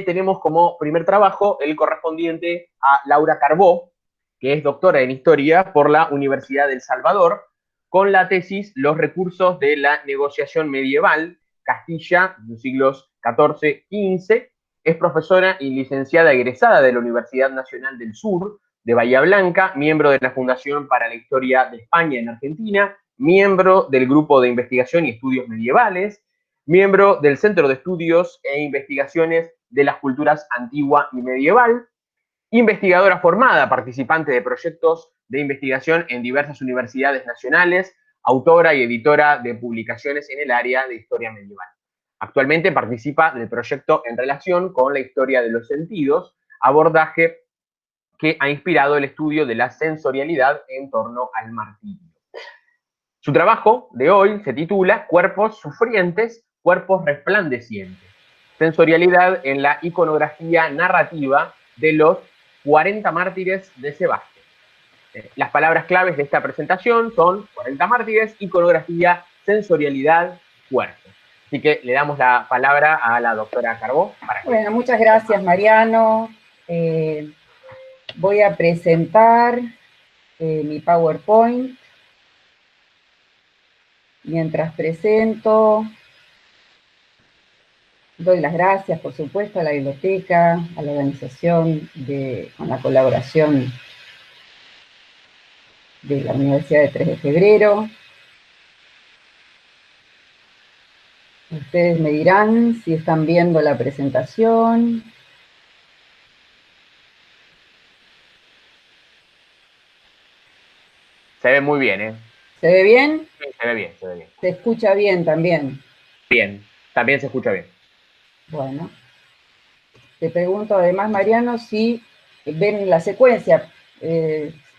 tenemos como primer trabajo el correspondiente a Laura Carbó, que es doctora en Historia por la Universidad del Salvador, con la tesis Los recursos de la negociación medieval, Castilla, de los siglos XIV-XV. Es profesora y licenciada egresada de la Universidad Nacional del Sur, de Bahía Blanca, miembro de la Fundación para la Historia de España en Argentina, miembro del Grupo de Investigación y Estudios Medievales, miembro del Centro de Estudios e Investigaciones de las Culturas Antigua y Medieval, investigadora formada, participante de proyectos de investigación en diversas universidades nacionales, autora y editora de publicaciones en el área de historia medieval. Actualmente participa del proyecto en relación con la historia de los sentidos, abordaje que ha inspirado el estudio de la sensorialidad en torno al martirio. Su trabajo de hoy se titula Cuerpos sufrientes, cuerpos resplandecientes. Sensorialidad en la iconografía narrativa de los 40 mártires de Sebaste. Las palabras claves de esta presentación son 40 mártires, iconografía, sensorialidad, cuerpo. Así que le damos la palabra a la doctora Carbó. Bueno, muchas gracias, Mariano. Voy a presentar mi PowerPoint. Mientras presento, doy las gracias, por supuesto, a la biblioteca, a la organización, con la colaboración de la Universidad de 3 de Febrero. Ustedes me dirán si están viendo la presentación. Se ve muy bien, ¿eh? ¿Se ve bien? Sí, se ve bien, se ve bien. ¿Se escucha bien también? Bien, también se escucha bien. Bueno. Te pregunto además, Mariano, si ven la secuencia.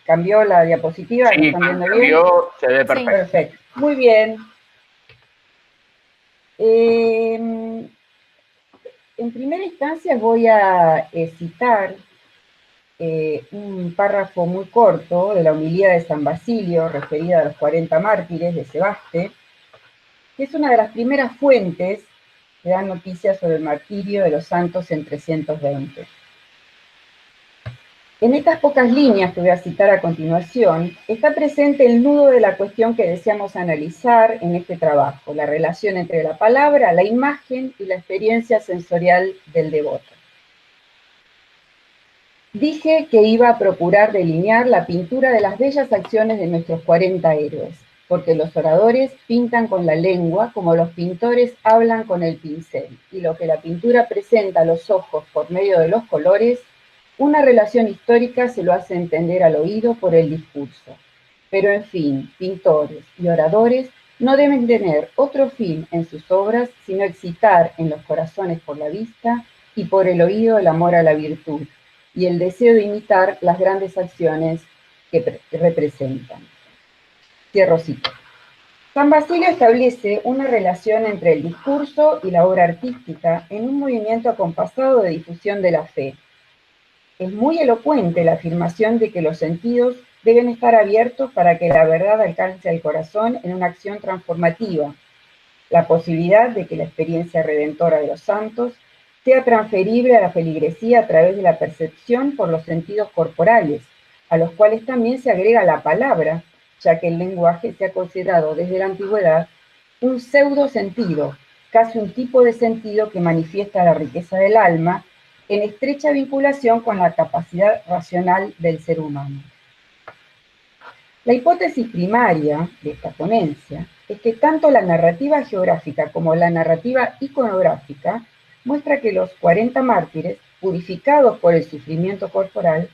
¿Cambió la diapositiva? Sí, ¿Están viendo cambió, bien? se ve perfecto. Sí, perfecto. Muy bien. En primera instancia voy a citar un párrafo muy corto de la homilía de San Basilio, referida a los 40 mártires de Sebaste, que es una de las primeras fuentes que dan noticias sobre el martirio de los santos en 320. En estas pocas líneas que voy a citar a continuación, está presente el nudo de la cuestión que deseamos analizar en este trabajo, la relación entre la palabra, la imagen y la experiencia sensorial del devoto. Dije que iba a procurar delinear la pintura de las bellas acciones de nuestros 40 héroes, porque los oradores pintan con la lengua como los pintores hablan con el pincel, y lo que la pintura presenta a los ojos por medio de los colores, una relación histórica se lo hace entender al oído por el discurso. Pero en fin, pintores y oradores no deben tener otro fin en sus obras sino excitar en los corazones por la vista y por el oído el amor a la virtud y el deseo de imitar las grandes acciones que representan. Cierro cita. San Basilio establece una relación entre el discurso y la obra artística en un movimiento acompasado de difusión de la fe. Es muy elocuente la afirmación de que los sentidos deben estar abiertos para que la verdad alcance al corazón en una acción transformativa, la posibilidad de que la experiencia redentora de los santos sea transferible a la feligresía a través de la percepción por los sentidos corporales, a los cuales también se agrega la palabra, ya que el lenguaje se ha considerado desde la antigüedad un pseudo sentido, casi un tipo de sentido que manifiesta la riqueza del alma en estrecha vinculación con la capacidad racional del ser humano. La hipótesis primaria de esta ponencia es que tanto la narrativa geográfica como la narrativa iconográfica muestra que los 40 mártires, purificados por el sufrimiento corporal,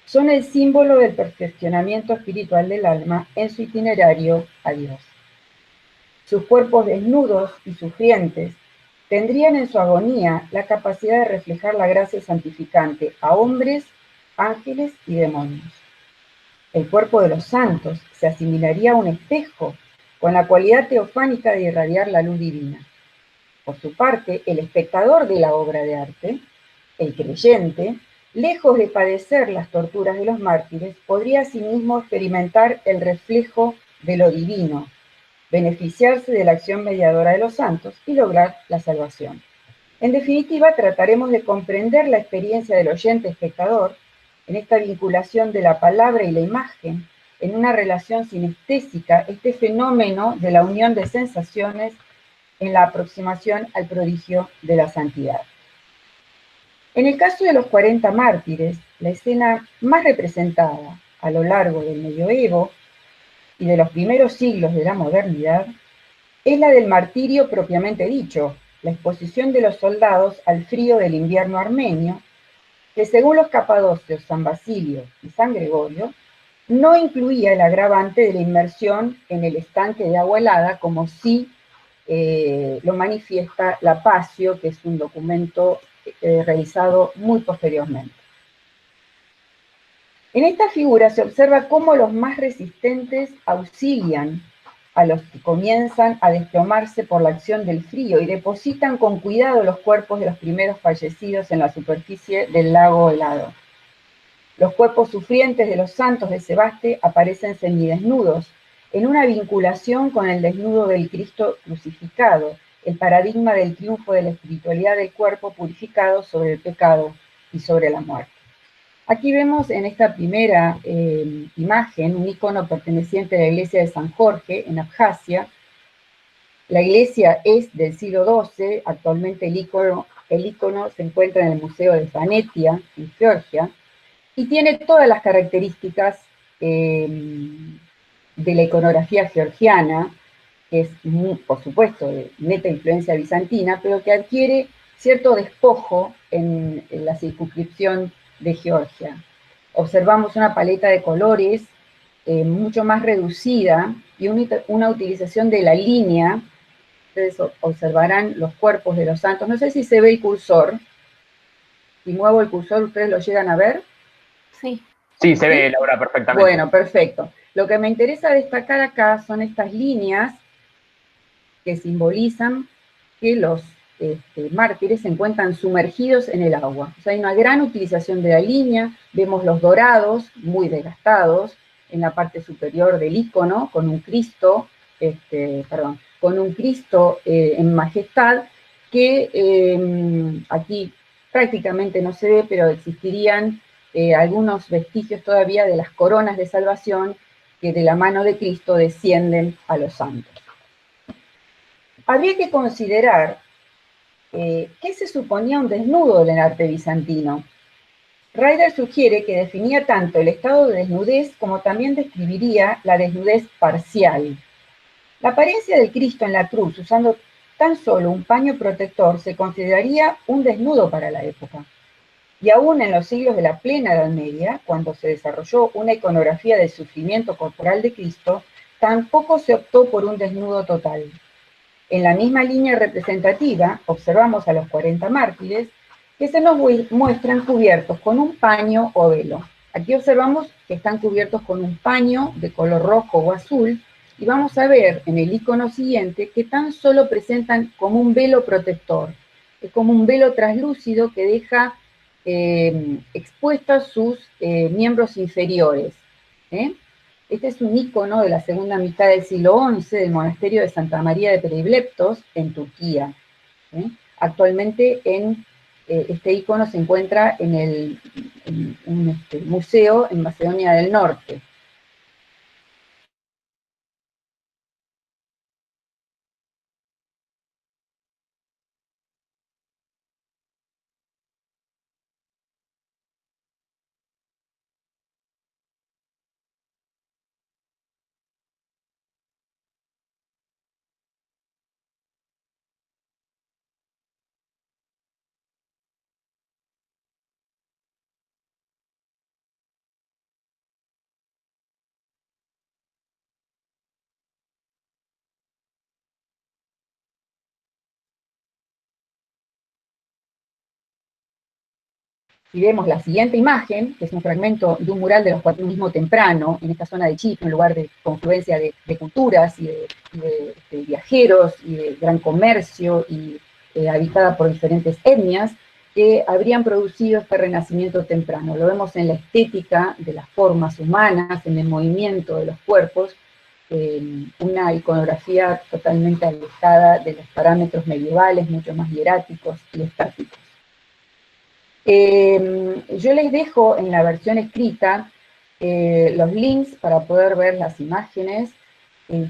son el símbolo del perfeccionamiento espiritual del alma en su itinerario a Dios. Sus cuerpos desnudos y sufrientes tendrían en su agonía la capacidad de reflejar la gracia santificante a hombres, ángeles y demonios. El cuerpo de los santos se asimilaría a un espejo con la cualidad teofánica de irradiar la luz divina. Por su parte, el espectador de la obra de arte, el creyente, lejos de padecer las torturas de los mártires, podría asimismo experimentar el reflejo de lo divino, beneficiarse de la acción mediadora de los santos y lograr la salvación. En definitiva, trataremos de comprender la experiencia del oyente espectador en esta vinculación de la palabra y la imagen, en una relación sinestésica, este fenómeno de la unión de sensaciones en la aproximación al prodigio de la santidad. En el caso de los 40 mártires, la escena más representada a lo largo del medioevo y de los primeros siglos de la modernidad es la del martirio propiamente dicho, la exposición de los soldados al frío del invierno armenio, que según los capadocios San Basilio y San Gregorio, no incluía el agravante de la inmersión en el estanque de agua helada, como sí lo manifiesta la Passio, que es un documento realizado muy posteriormente. En esta figura se observa cómo los más resistentes auxilian a los que comienzan a desplomarse por la acción del frío y depositan con cuidado los cuerpos de los primeros fallecidos en la superficie del lago helado. Los cuerpos sufrientes de los santos de Sebaste aparecen semidesnudos, en una vinculación con el desnudo del Cristo crucificado, el paradigma del triunfo de la espiritualidad del cuerpo purificado sobre el pecado y sobre la muerte. Aquí vemos en esta primera imagen un icono perteneciente a la iglesia de San Jorge, en Abjasia. La iglesia es del siglo XII, actualmente el icono se encuentra en el Museo de Vanetia, en Georgia, y tiene todas las características de la iconografía georgiana, que es, por supuesto, de neta influencia bizantina, pero que adquiere cierto despojo en la circunscripción de Georgia. Observamos una paleta de colores mucho más reducida y una utilización de la línea. Ustedes observarán los cuerpos de los santos. No sé si se ve el cursor. Si muevo el cursor, ¿ustedes lo llegan a ver? Sí. Sí, se ve, Laura, perfectamente. Bueno, perfecto. Lo que me interesa destacar acá son estas líneas que simbolizan que los mártires se encuentran sumergidos en el agua. O sea, hay una gran utilización de la línea, vemos los dorados muy desgastados en la parte superior del icono, con un Cristo, con un Cristo en majestad, que aquí prácticamente no se ve, pero existirían algunos vestigios todavía de las coronas de salvación que de la mano de Cristo descienden a los santos. Habría que considerar qué se suponía un desnudo del arte bizantino. Ryder sugiere que definía tanto el estado de desnudez como también describiría la desnudez parcial. La apariencia del Cristo en la cruz usando tan solo un paño protector se consideraría un desnudo para la época. Y aún en los siglos de la plena Edad Media, cuando se desarrolló una iconografía del sufrimiento corporal de Cristo, tampoco se optó por un desnudo total. En la misma línea representativa, observamos a los 40 mártires que se nos muestran cubiertos con un paño o velo. Aquí observamos que están cubiertos con un paño de color rojo o azul, y vamos a ver en el icono siguiente que tan solo presentan como un velo protector. Es como un velo translúcido que deja expuestos sus miembros inferiores. Este es un icono de la segunda mitad del siglo XI del monasterio de Santa María de Peribleptos, en Turquía. Actualmente este icono se encuentra en un museo en Macedonia del Norte. Si vemos la siguiente imagen, que es un fragmento de un mural del cuaternismo temprano, en esta zona de Chipre, un lugar de confluencia de culturas y de viajeros y de gran comercio y habitada por diferentes etnias, que habrían producido este renacimiento temprano. Lo vemos en la estética de las formas humanas, en el movimiento de los cuerpos, una iconografía totalmente alejada de los parámetros medievales, mucho más hieráticos y estáticos. Yo les dejo en la versión escrita los links para poder ver las imágenes,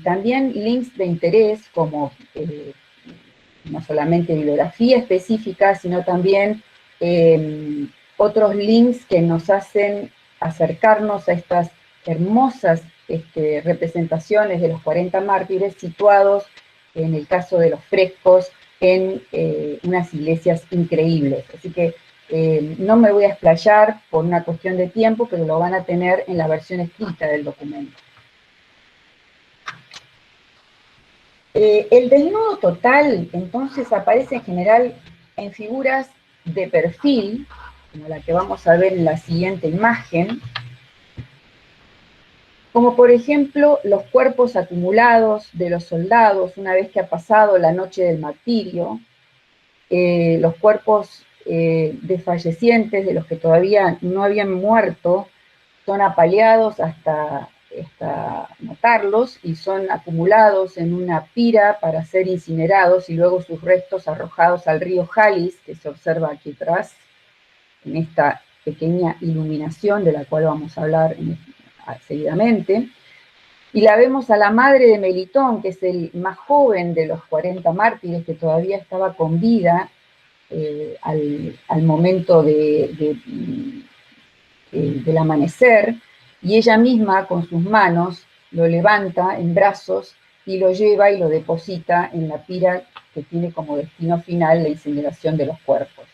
también links de interés como no solamente bibliografía específica, sino también otros links que nos hacen acercarnos a estas hermosas representaciones de los 40 mártires situados, en el caso de los frescos, en unas iglesias increíbles. Así que no me voy a explayar por una cuestión de tiempo, pero lo van a tener en la versión escrita del documento. El desnudo total, entonces, aparece en general en figuras de perfil, como la que vamos a ver en la siguiente imagen, como por ejemplo los cuerpos acumulados de los soldados una vez que ha pasado la noche del martirio, los cuerpos desfallecientes de los que todavía no habían muerto son apaleados hasta matarlos y son acumulados en una pira para ser incinerados y luego sus restos arrojados al río Jalis, que se observa aquí atrás, en esta pequeña iluminación de la cual vamos a hablar seguidamente. Y la vemos a la madre de Melitón, que es el más joven de los 40 mártires, que todavía estaba con vida al momento del amanecer, y ella misma con sus manos lo levanta en brazos y lo lleva y lo deposita en la pira que tiene como destino final la incineración de los cuerpos.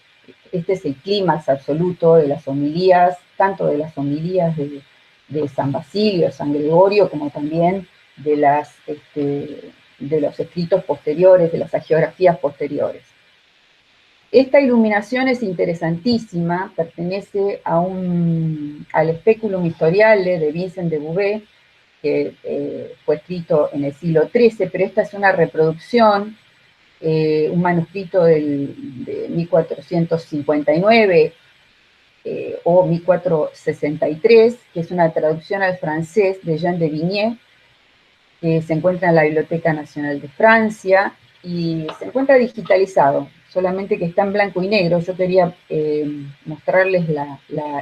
Este es el clímax absoluto de las homilías, tanto de las homilías de San Basilio, San Gregorio, como también de los escritos posteriores, de las hagiografías posteriores. Esta iluminación es interesantísima, pertenece al Speculum Historiale de Vincent de Beauvais, que fue escrito en el siglo XIII, pero esta es una reproducción, un manuscrito de 1459 o 1463, que es una traducción al francés de Jean de Vigny, que se encuentra en la Biblioteca Nacional de Francia y se encuentra digitalizado, solamente que está en blanco y negro. Yo quería mostrarles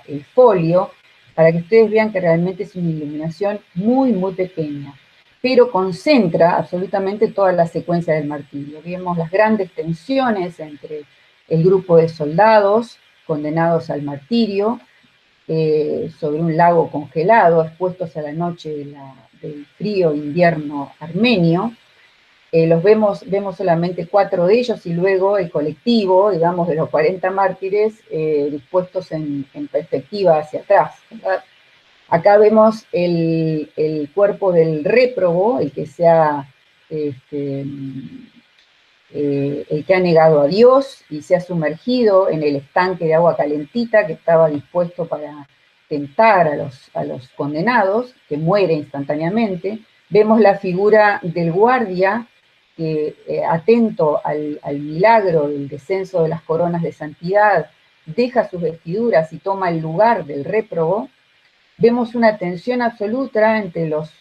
el folio para que ustedes vean que realmente es una iluminación muy, muy pequeña, pero concentra absolutamente toda la secuencia del martirio. Vemos las grandes tensiones entre el grupo de soldados condenados al martirio sobre un lago congelado, expuestos a la noche del frío invierno armenio. Vemos solamente 4 de ellos y luego el colectivo, digamos, de los 40 mártires dispuestos en perspectiva hacia atrás, ¿verdad? Acá vemos el cuerpo del réprobo, el que ha negado a Dios y se ha sumergido en el estanque de agua calentita que estaba dispuesto para tentar a los condenados, que muere instantáneamente. Vemos la figura del guardia que, atento al milagro del descenso de las coronas de santidad, deja sus vestiduras y toma el lugar del réprobo. Vemos una tensión absoluta entre los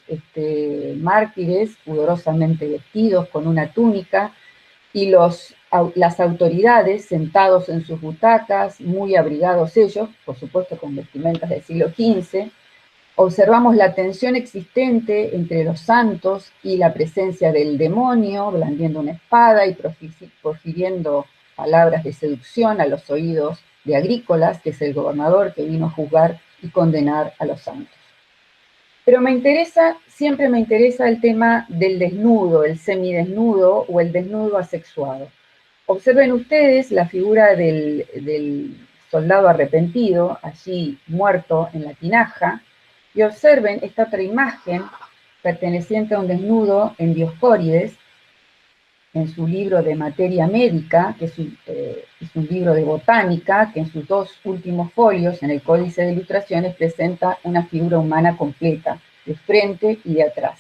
mártires, pudorosamente vestidos con una túnica, y las autoridades sentados en sus butacas, muy abrigados ellos, por supuesto con vestimentas del siglo XV. Observamos la tensión existente entre los santos y la presencia del demonio, blandiendo una espada y profiriendo palabras de seducción a los oídos de Agrícolas, que es el gobernador que vino a juzgar y condenar a los santos. Pero siempre me interesa el tema del desnudo, el semidesnudo o el desnudo asexuado. Observen ustedes la figura del soldado arrepentido, allí muerto en la tinaja, y observen esta otra imagen perteneciente a un desnudo en Dioscórides, en su libro de Materia Médica, que es un libro de botánica, que en sus 2 últimos folios, en el Códice de Ilustraciones, presenta una figura humana completa, de frente y de atrás.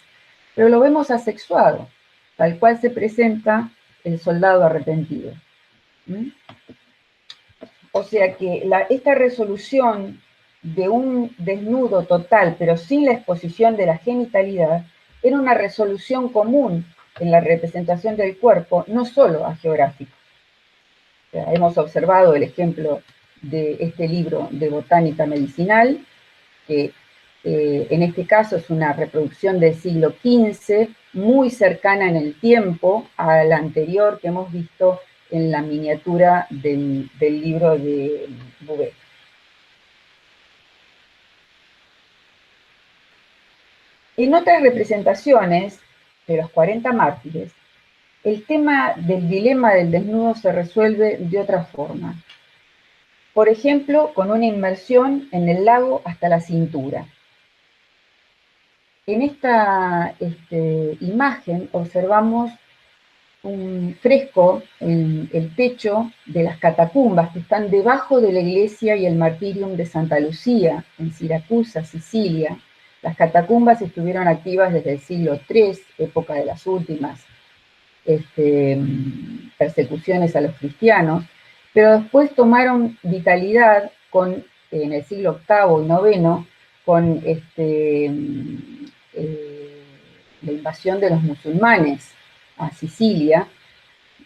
Pero lo vemos asexuado, tal cual se presenta el soldado arrepentido. O sea que esta resolución de un desnudo total, pero sin la exposición de la genitalidad, era una resolución común en la representación del cuerpo, no solo hagiográfica. O sea, hemos observado el ejemplo de este libro de botánica medicinal, que en este caso es una reproducción del siglo XV, muy cercana en el tiempo a la anterior que hemos visto en la miniatura del libro de Bouvet. En otras representaciones de los 40 mártires, el tema del dilema del desnudo se resuelve de otra forma. Por ejemplo, con una inmersión en el lago hasta la cintura. En esta imagen observamos un fresco en el techo de las catacumbas que están debajo de la iglesia y el martirium de Santa Lucía, en Siracusa, Sicilia. Las catacumbas estuvieron activas desde el siglo III, época de las últimas persecuciones a los cristianos, pero después tomaron vitalidad en el siglo VIII y IX con la invasión de los musulmanes a Sicilia,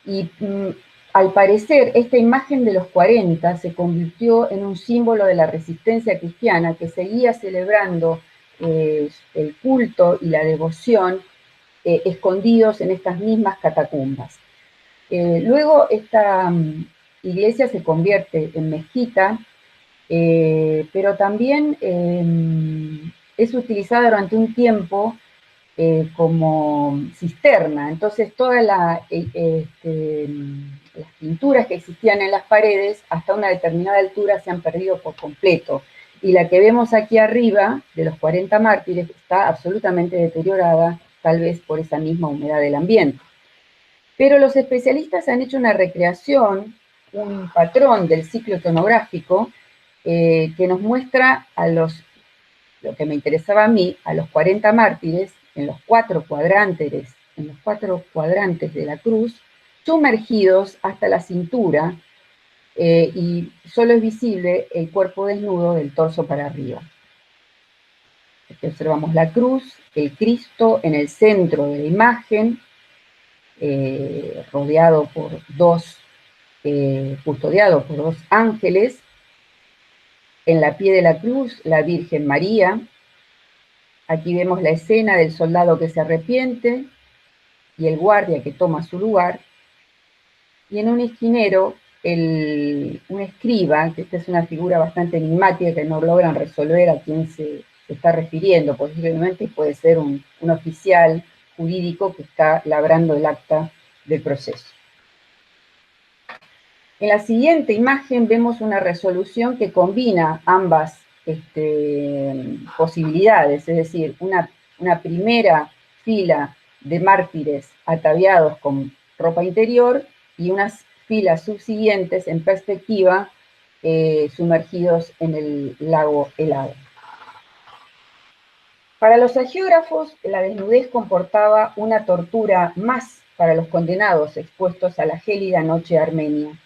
y al parecer esta imagen de los 40 se convirtió en un símbolo de la resistencia cristiana que seguía celebrando el culto y la devoción escondidos en estas mismas catacumbas. Luego esta iglesia se convierte en mezquita, pero también es utilizada durante un tiempo como cisterna. Entonces todas las pinturas que existían en las paredes hasta una determinada altura se han perdido por completo. Y la que vemos aquí arriba, de los 40 mártires, está absolutamente deteriorada, tal vez por esa misma humedad del ambiente. Pero los especialistas han hecho una recreación, un patrón del ciclo iconográfico, que nos muestra lo que me interesaba a mí, a los 40 mártires, en los cuatro cuadrantes de la cruz, sumergidos hasta la cintura, y solo es visible el cuerpo desnudo del torso para arriba. Aquí observamos la cruz, el Cristo en el centro de la imagen, rodeado por custodiado por dos ángeles. En la pie de la cruz, la Virgen María. Aquí vemos la escena del soldado que se arrepiente y el guardia que toma su lugar. Y en un esquinero, un escriba, que esta es una figura bastante enigmática que no logran resolver a quién se está refiriendo. Posiblemente puede ser un oficial jurídico que está labrando el acta del proceso. En la siguiente imagen vemos una resolución que combina ambas posibilidades, es decir, una primera fila de mártires ataviados con ropa interior y unas filas subsiguientes en perspectiva sumergidos en el lago helado. Para los hagiógrafos, la desnudez comportaba una tortura más para los condenados expuestos a la gélida noche armenia.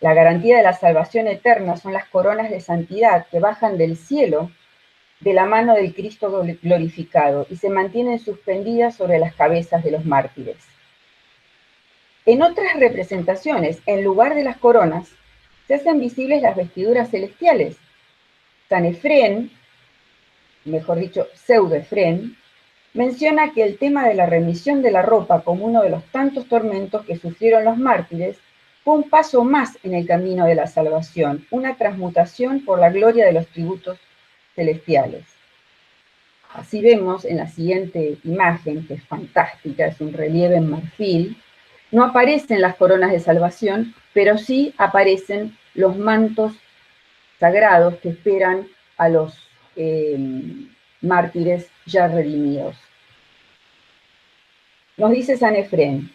La garantía de la salvación eterna son las coronas de santidad que bajan del cielo de la mano del Cristo glorificado y se mantienen suspendidas sobre las cabezas de los mártires. En otras representaciones, en lugar de las coronas, se hacen visibles las vestiduras celestiales. San Efrén, mejor dicho, Pseudo-Efrén, menciona que el tema de la remisión de la ropa como uno de los tantos tormentos que sufrieron los mártires fue un paso más en el camino de la salvación, una transmutación por la gloria de los tributos celestiales. Así vemos en la siguiente imagen, que es fantástica, es un relieve en marfil, no aparecen las coronas de salvación, pero sí aparecen los mantos sagrados que esperan a los mártires ya redimidos. Nos dice San Efrén: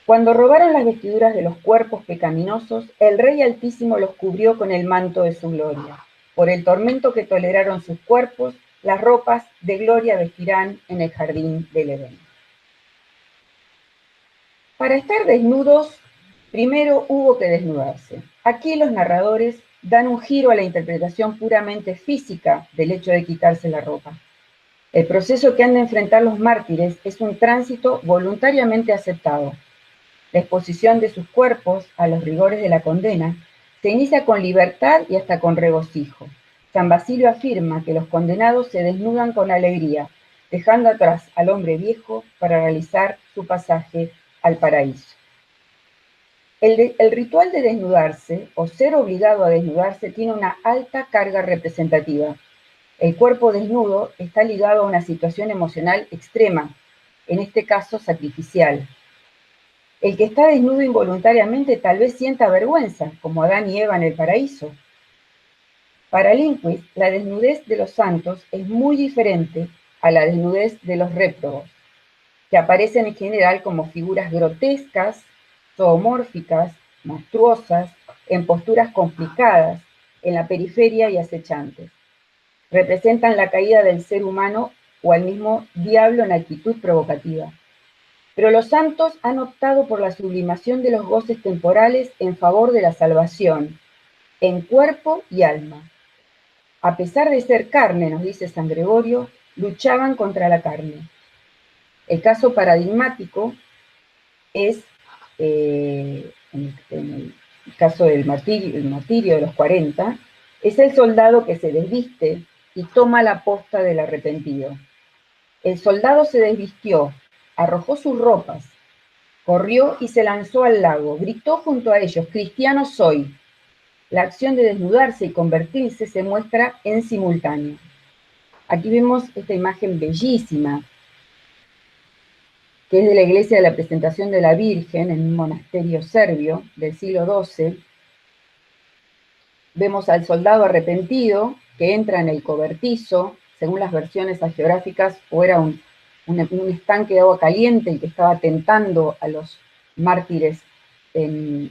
cuando robaron las vestiduras de los cuerpos pecaminosos, el Rey Altísimo los cubrió con el manto de su gloria. Por el tormento que toleraron sus cuerpos, las ropas de gloria vestirán en el jardín del Edén. Para estar desnudos, primero hubo que desnudarse. Aquí los narradores dan un giro a la interpretación puramente física del hecho de quitarse la ropa. El proceso que han de enfrentar los mártires es un tránsito voluntariamente aceptado. La exposición de sus cuerpos a los rigores de la condena se inicia con libertad y hasta con regocijo. San Basilio afirma que los condenados se desnudan con alegría, dejando atrás al hombre viejo para realizar su pasaje al paraíso. El ritual de desnudarse, o ser obligado a desnudarse, tiene una alta carga representativa. El cuerpo desnudo está ligado a una situación emocional extrema, en este caso sacrificial. El que está desnudo involuntariamente tal vez sienta vergüenza, como Adán y Eva en el paraíso. Para Lindquist, la desnudez de los santos es muy diferente a la desnudez de los réprobos, que aparecen en general como figuras grotescas, zoomórficas, monstruosas, en posturas complicadas, en la periferia y acechantes. Representan la caída del ser humano o al mismo diablo en actitud provocativa. Pero los santos han optado por la sublimación de los goces temporales en favor de la salvación, en cuerpo y alma. A pesar de ser carne, nos dice San Gregorio, luchaban contra la carne. El caso paradigmático es, en el caso del martirio de los 40, es el soldado que se desviste y toma la posta del arrepentido. El soldado se desvistió, arrojó sus ropas, corrió y se lanzó al lago, gritó junto a ellos, cristiano soy. La acción de desnudarse y convertirse se muestra en simultáneo. Aquí vemos esta imagen bellísima, que es de la iglesia de la Presentación de la Virgen en un monasterio serbio del siglo XII. Vemos al soldado arrepentido que entra en el cobertizo, según las versiones hagiográficas, o era un estanque de agua caliente el que estaba tentando a los mártires en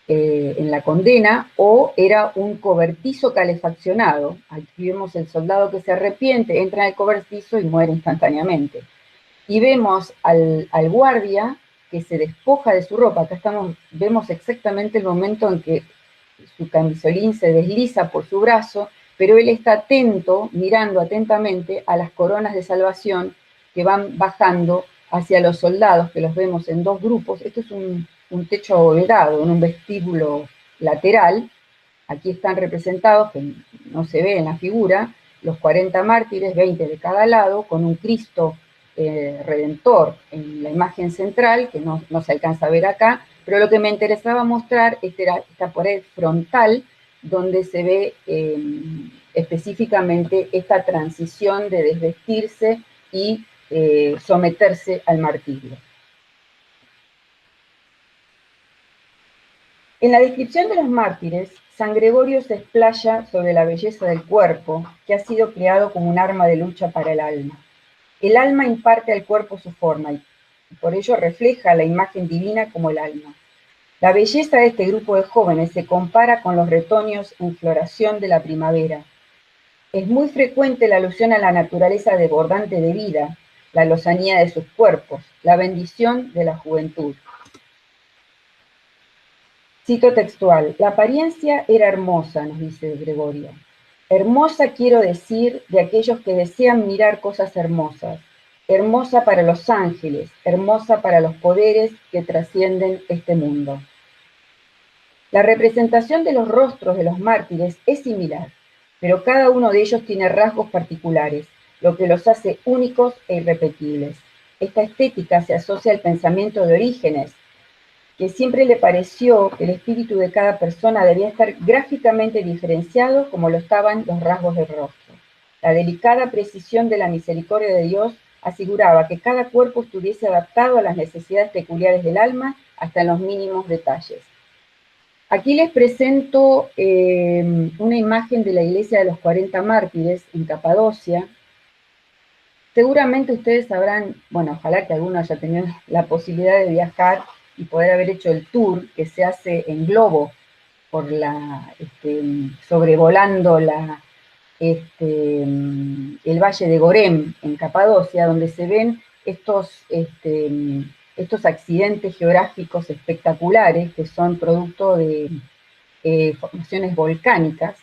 la condena, o era un cobertizo calefaccionado. Aquí vemos el soldado que se arrepiente, entra en el cobertizo y muere instantáneamente. Y vemos al guardia que se despoja de su ropa. Acá vemos exactamente el momento en que su camisolín se desliza por su brazo, pero él está atento, mirando atentamente a las coronas de salvación que van bajando hacia los soldados, que los vemos en dos grupos. Esto es un techo abovedado, en un vestíbulo lateral. Aquí están representados, que no se ve en la figura, los 40 mártires, 20 de cada lado, con un Cristo Redentor en la imagen central, que no se alcanza a ver acá, pero lo que me interesaba mostrar es esta pared frontal, donde se ve específicamente esta transición de desvestirse y someterse al martirio. En la descripción de los mártires, San Gregorio se explaya sobre la belleza del cuerpo, que ha sido creado como un arma de lucha para el alma. El alma imparte al cuerpo su forma y por ello refleja la imagen divina como el alma. La belleza de este grupo de jóvenes se compara con los retoños en floración de la primavera. Es muy frecuente la alusión a la naturaleza desbordante de vida, la lozanía de sus cuerpos, la bendición de la juventud. Cito textual: la apariencia era hermosa, nos dice Gregorio. Hermosa quiero decir de aquellos que desean mirar cosas hermosas, hermosa para los ángeles, hermosa para los poderes que trascienden este mundo. La representación de los rostros de los mártires es similar, pero cada uno de ellos tiene rasgos particulares, lo que los hace únicos e irrepetibles. Esta estética se asocia al pensamiento de Orígenes, que siempre le pareció que el espíritu de cada persona debía estar gráficamente diferenciado como lo estaban los rasgos del rostro. La delicada precisión de la misericordia de Dios aseguraba que cada cuerpo estuviese adaptado a las necesidades peculiares del alma hasta en los mínimos detalles. Aquí les presento una imagen de la iglesia de los 40 mártires en Capadocia. Seguramente ustedes sabrán, bueno, ojalá que alguno haya tenido la posibilidad de viajar y poder haber hecho el tour que se hace en globo por sobrevolando el valle de Gorem en Capadocia, donde se ven estos accidentes geográficos espectaculares que son producto de formaciones volcánicas.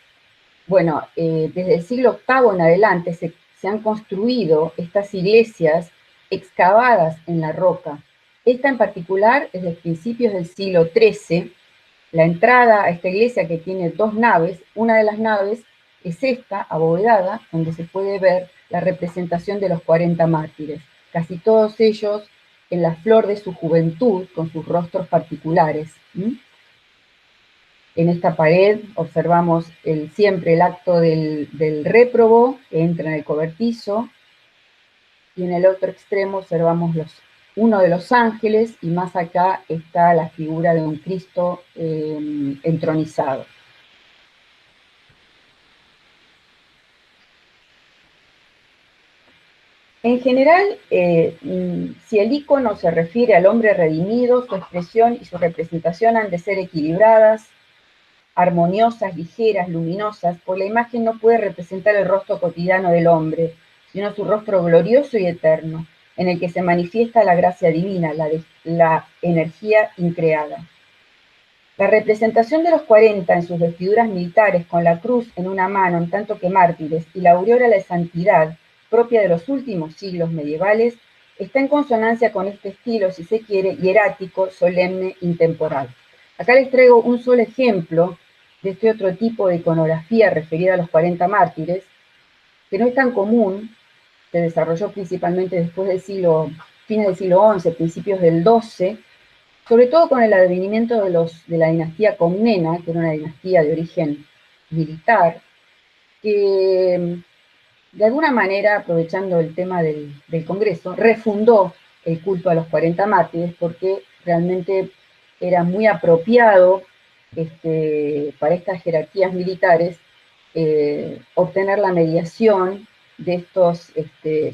Bueno, desde el siglo VIII en adelante se se han construido estas iglesias excavadas en la roca. Esta en particular es de principios del siglo XIII. La entrada a esta iglesia, que tiene dos naves, una de las naves es esta, abovedada, donde se puede ver la representación de los 40 mártires, casi todos ellos en la flor de su juventud, con sus rostros particulares. En esta pared observamos siempre el acto del réprobo, que entra en el cobertizo, y en el otro extremo observamos uno de los ángeles, y más acá está la figura de un Cristo entronizado. En general, si el icono se refiere al hombre redimido, su expresión y su representación han de ser equilibradas, armoniosas, ligeras, luminosas, pues la imagen no puede representar el rostro cotidiano del hombre, sino su rostro glorioso y eterno, en el que se manifiesta la gracia divina, la energía increada. La representación de los 40 en sus vestiduras militares, con la cruz en una mano en tanto que mártires, y la aureola de santidad, propia de los últimos siglos medievales, está en consonancia con este estilo, si se quiere, hierático, solemne, intemporal. Acá les traigo un solo ejemplo de este otro tipo de iconografía referida a los 40 mártires, que no es tan común, se desarrolló principalmente después del fines del siglo XI, principios del XII, sobre todo con el advenimiento de la dinastía Comnena, que era una dinastía de origen militar, que de alguna manera, aprovechando el tema del Congreso, refundó el culto a los 40 mártires, porque realmente era muy apropiado para estas jerarquías militares obtener la mediación de estos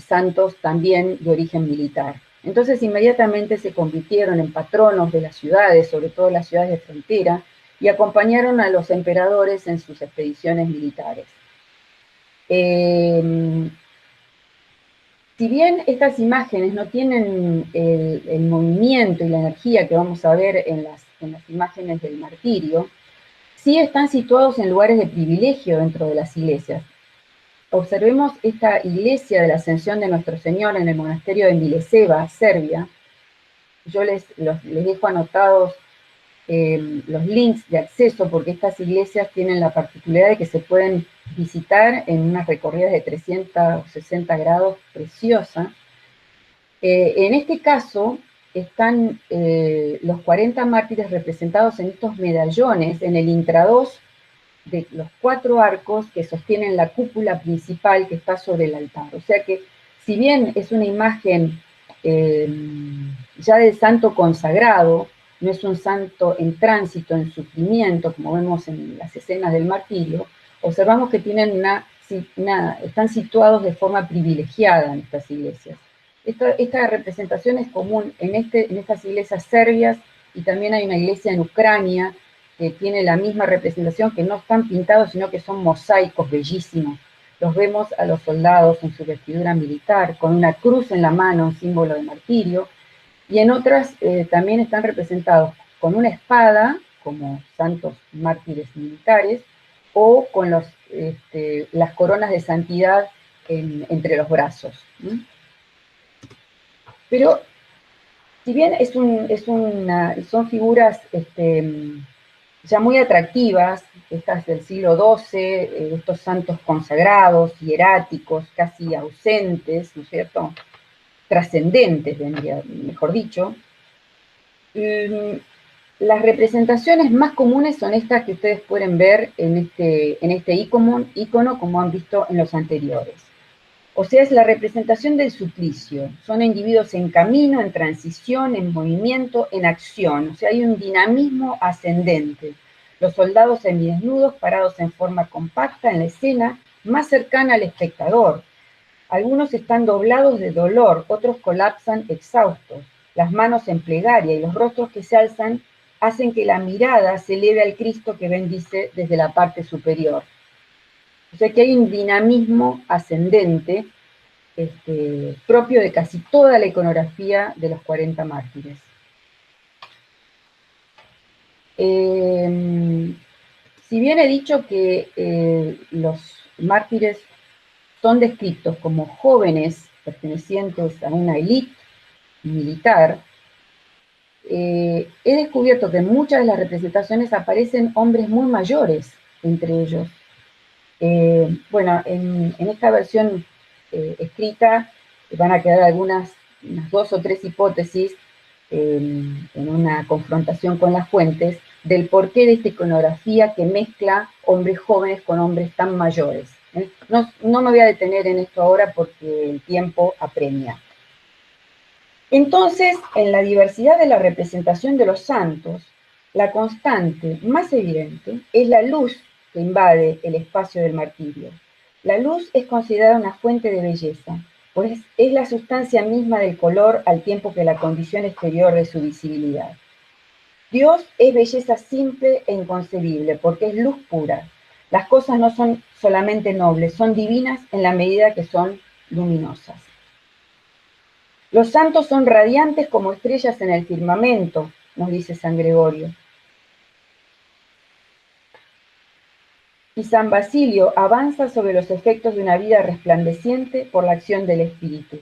santos también de origen militar. Entonces inmediatamente se convirtieron en patronos de las ciudades, sobre todo las ciudades de frontera, y acompañaron a los emperadores en sus expediciones militares. Si bien estas imágenes no tienen el movimiento y la energía que vamos a ver en las imágenes del martirio, sí están situados en lugares de privilegio dentro de las iglesias. Observemos esta iglesia de la Ascensión de Nuestro Señor en el monasterio de Mileseva, Serbia. Yo les dejo anotados los links de acceso, porque estas iglesias tienen la particularidad de que se pueden visitar en unas recorridas de 360 grados, preciosa. En este caso, están los 40 mártires representados en estos medallones, en el intrados de los 4 arcos que sostienen la cúpula principal que está sobre el altar. O sea que, si bien es una imagen ya del santo consagrado, no es un santo en tránsito, en sufrimiento, como vemos en las escenas del martirio, observamos que tienen están situados de forma privilegiada en estas iglesias. Esta representación es común en estas iglesias serbias, y también hay una iglesia en Ucrania que tiene la misma representación, que no están pintados, sino que son mosaicos bellísimos. Los vemos a los soldados en su vestidura militar, con una cruz en la mano, un símbolo de martirio, y en otras también están representados con una espada, como santos mártires militares, o con las coronas de santidad entre los brazos. Pero, si bien son figuras ya muy atractivas, estas del siglo XII, estos santos consagrados, hieráticos, casi ausentes, ¿no es cierto?, trascendentes, mejor dicho. Las representaciones más comunes son estas que ustedes pueden ver en este icono, como han visto en los anteriores. O sea, es la representación del suplicio. Son individuos en camino, en transición, en movimiento, en acción. O sea, hay un dinamismo ascendente. Los soldados semidesnudos, parados en forma compacta en la escena, más cercana al espectador. Algunos están doblados de dolor, otros colapsan exhaustos. Las manos en plegaria y los rostros que se alzan hacen que la mirada se eleve al Cristo que bendice desde la parte superior. O sea que hay un dinamismo ascendente propio de casi toda la iconografía de los 40 mártires. Si bien he dicho que los mártires son descritos como jóvenes pertenecientes a una élite militar, he descubierto que en muchas de las representaciones aparecen hombres muy mayores entre ellos. Bueno, en esta versión escrita van a quedar unas 2 o 3 hipótesis en una confrontación con las fuentes del porqué de esta iconografía que mezcla hombres jóvenes con hombres tan mayores. No me voy a detener en esto ahora porque el tiempo apremia. Entonces, en la diversidad de la representación de los santos, la constante más evidente es la luz que invade el espacio del martirio. La luz es considerada una fuente de belleza, pues es la sustancia misma del color al tiempo que la condición exterior de su visibilidad. Dios es belleza simple e inconcebible, porque es luz pura. Las cosas no son solamente nobles, son divinas en la medida que son luminosas. Los santos son radiantes como estrellas en el firmamento, nos dice San Gregorio. Y San Basilio avanza sobre los efectos de una vida resplandeciente por la acción del Espíritu.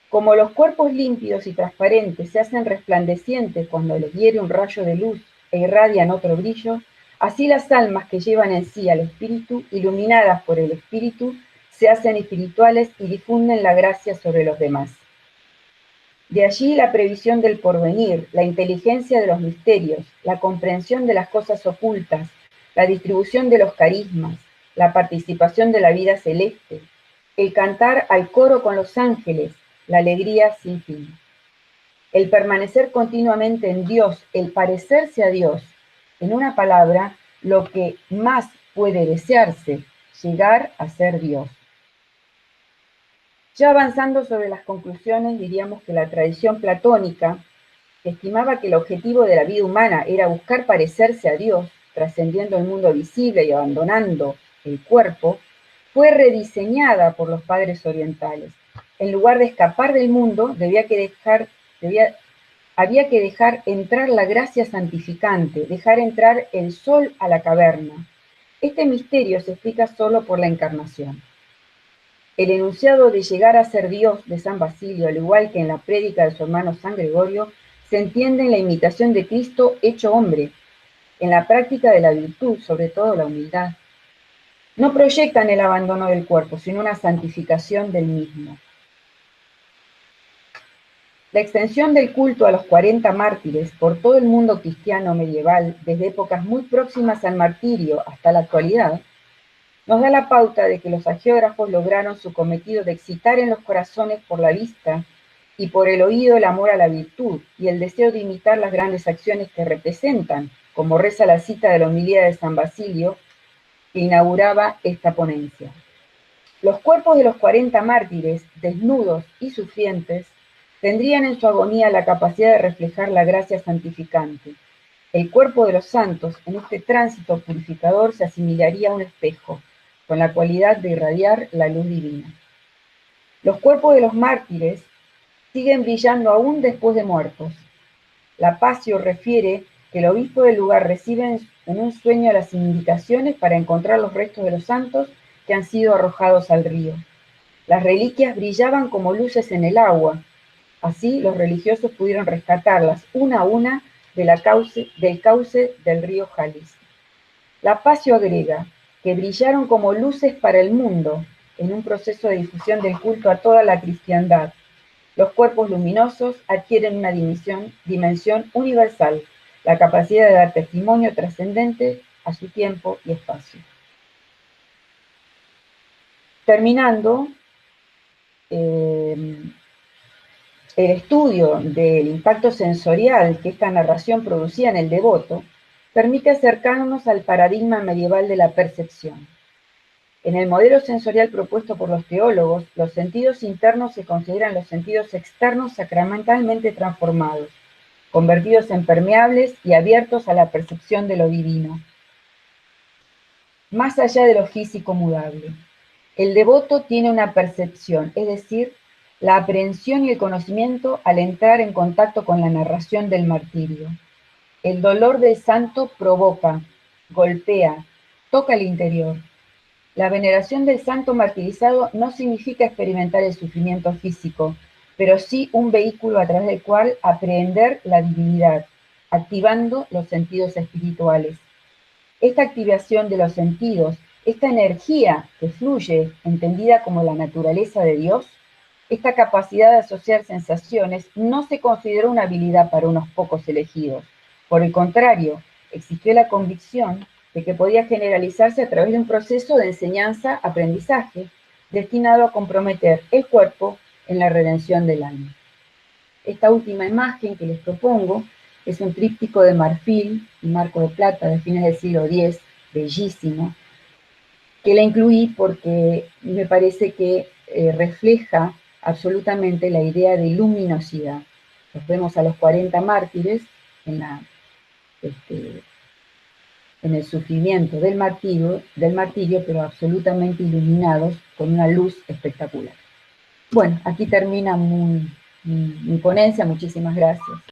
Como los cuerpos límpidos y transparentes se hacen resplandecientes cuando les hiere un rayo de luz e irradian otro brillo, así las almas que llevan en sí al Espíritu, iluminadas por el Espíritu, se hacen espirituales y difunden la gracia sobre los demás. De allí la previsión del porvenir, la inteligencia de los misterios, la comprensión de las cosas ocultas, la distribución de los carismas, la participación de la vida celeste, el cantar al coro con los ángeles, la alegría sin fin. El permanecer continuamente en Dios, el parecerse a Dios, en una palabra, lo que más puede desearse, llegar a ser Dios. Ya avanzando sobre las conclusiones, diríamos que la tradición platónica, que estimaba que el objetivo de la vida humana era buscar parecerse a Dios, trascendiendo el mundo visible y abandonando el cuerpo, fue rediseñada por los padres orientales. En lugar de escapar del mundo, había que dejar entrar la gracia santificante, dejar entrar el sol a la caverna. Este misterio se explica solo por la encarnación. El enunciado de llegar a ser Dios de San Basilio, al igual que en la prédica de su hermano San Gregorio, se entiende en la imitación de Cristo hecho hombre, en la práctica de la virtud, sobre todo la humildad. No proyectan el abandono del cuerpo, sino una santificación del mismo. La extensión del culto a los 40 mártires por todo el mundo cristiano medieval, desde épocas muy próximas al martirio hasta la actualidad, nos da la pauta de que los hagiógrafos lograron su cometido de excitar en los corazones por la vista y por el oído el amor a la virtud y el deseo de imitar las grandes acciones que representan, como reza la cita de la homilía de San Basilio, que inauguraba esta ponencia. Los cuerpos de los 40 mártires, desnudos y sufrientes, tendrían en su agonía la capacidad de reflejar la gracia santificante. El cuerpo de los santos, en este tránsito purificador, se asimilaría a un espejo, con la cualidad de irradiar la luz divina. Los cuerpos de los mártires siguen brillando aún después de muertos. La Passio refiere que el obispo del lugar recibe en un sueño las indicaciones para encontrar los restos de los santos que han sido arrojados al río. Las reliquias brillaban como luces en el agua. Así los religiosos pudieron rescatarlas una a una del cauce del río Jalis. La Passio agrega que brillaron como luces para el mundo en un proceso de difusión del culto a toda la cristiandad. Los cuerpos luminosos adquieren una dimensión universal, la capacidad de dar testimonio trascendente a su tiempo y espacio. Terminando, el estudio del impacto sensorial que esta narración producía en el devoto permite acercarnos al paradigma medieval de la percepción. En el modelo sensorial propuesto por los teólogos, los sentidos internos se consideran los sentidos externos sacramentalmente transformados, convertidos en permeables y abiertos a la percepción de lo divino, más allá de lo físico mudable. El devoto tiene una percepción, es decir, la aprehensión y el conocimiento al entrar en contacto con la narración del martirio. El dolor del santo provoca, golpea, toca el interior. La veneración del santo martirizado no significa experimentar el sufrimiento físico, pero sí un vehículo a través del cual aprehender la divinidad, activando los sentidos espirituales. Esta activación de los sentidos, esta energía que fluye, entendida como la naturaleza de Dios, esta capacidad de asociar sensaciones no se consideró una habilidad para unos pocos elegidos. Por el contrario, existió la convicción de que podía generalizarse a través de un proceso de enseñanza-aprendizaje destinado a comprometer el cuerpo en la redención del alma. Esta última imagen que les propongo es un tríptico de marfil y marco de plata de fines del siglo X, bellísimo, que la incluí porque me parece que refleja absolutamente la idea de luminosidad. Los vemos a los 40 mártires en, en el sufrimiento del martirio, pero absolutamente iluminados con una luz espectacular. Bueno, aquí termina mi ponencia. Muchísimas gracias.